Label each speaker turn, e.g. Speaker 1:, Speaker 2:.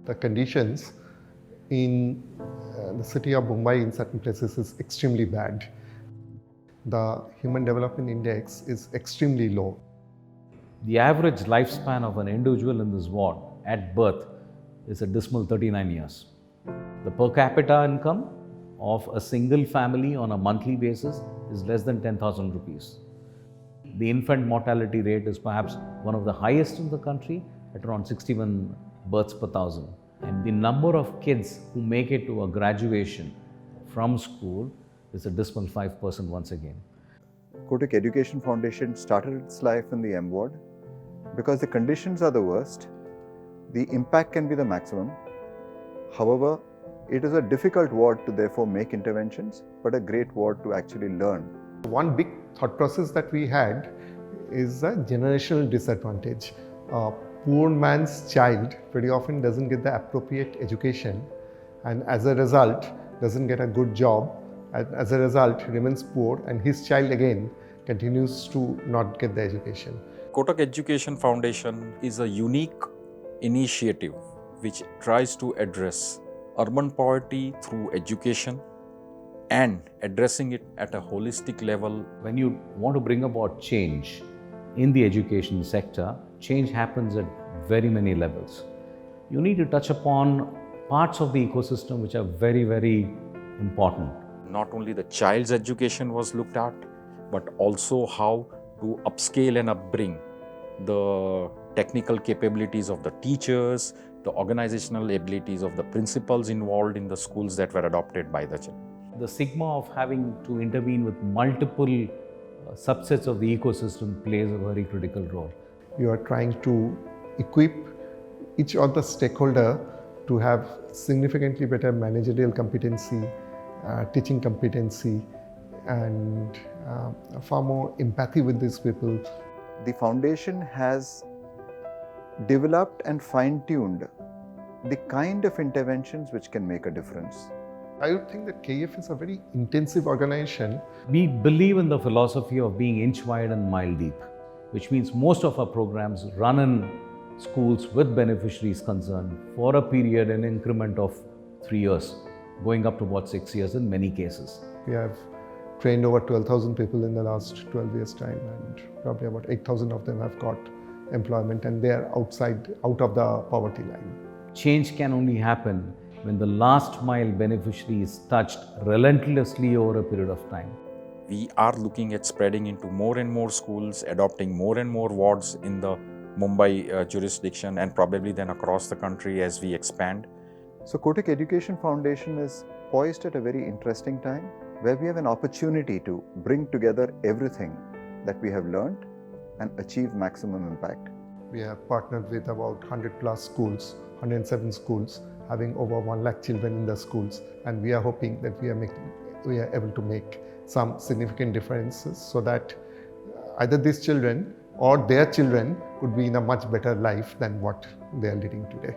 Speaker 1: The conditions in the city of Mumbai in certain places is extremely bad. The Human Development Index is extremely low.
Speaker 2: The average lifespan of an individual in this ward at birth is a dismal 39 years. The per capita income of a single family on a monthly basis is less than 10,000 rupees. The infant mortality rate is perhaps one of the highest in the country at around 61 births per thousand. And the number of kids who make it to a graduation from school is a dismal 5% once again.
Speaker 3: Kotak Education Foundation started its life in the M ward because the conditions are the worst, the impact can be the maximum. However, it is a difficult ward to therefore make interventions, but a great ward to actually learn.
Speaker 1: One big thought process that we had is a generational disadvantage. A poor man's child very often doesn't get the appropriate education, and as a result doesn't get a good job, and as a result remains poor, and his child again continues to not get the education.
Speaker 4: Kotak Education Foundation is a unique initiative which tries to address urban poverty through education and addressing it at a holistic level.
Speaker 2: When you want to bring about change in the education sector, change happens at very many levels. You need to touch upon parts of the ecosystem which are very, very important.
Speaker 4: Not only the child's education was looked at, but also how to upscale and upbring the technical capabilities of the teachers, the organizational abilities of the principals involved in the schools that were adopted by the children.
Speaker 2: The stigma of having to intervene with multiple subsets of the ecosystem plays a very critical role.
Speaker 1: You are trying to equip each of the stakeholder to have significantly better managerial competency, teaching competency, and far more empathy with these people.
Speaker 3: The foundation has developed and fine-tuned the kind of interventions which can make a difference.
Speaker 1: I would think that KEF is a very intensive organization.
Speaker 2: We believe in the philosophy of being inch wide and mile deep, which means most of our programs run in schools with beneficiaries concerned for a period in increment of 3 years, going up to about 6 years in many cases.
Speaker 1: We have trained over 12,000 people in the last 12 years' time, and probably about 8,000 of them have got employment, and they are out of the poverty line.
Speaker 2: Change can only happen when the last mile beneficiary is touched relentlessly over a period of time.
Speaker 4: We are looking at spreading into more and more schools, adopting more and more wards in the Mumbai jurisdiction, and probably then across the country as we expand.
Speaker 3: So Kotak Education Foundation is poised at a very interesting time where we have an opportunity to bring together everything that we have learned and achieve maximum impact.
Speaker 1: We have partnered with about 100 plus schools, 107 schools, having over 1 lakh children in the schools, and we are hoping that we are able to make some significant differences so that either these children or their children could be in a much better life than what they are leading today.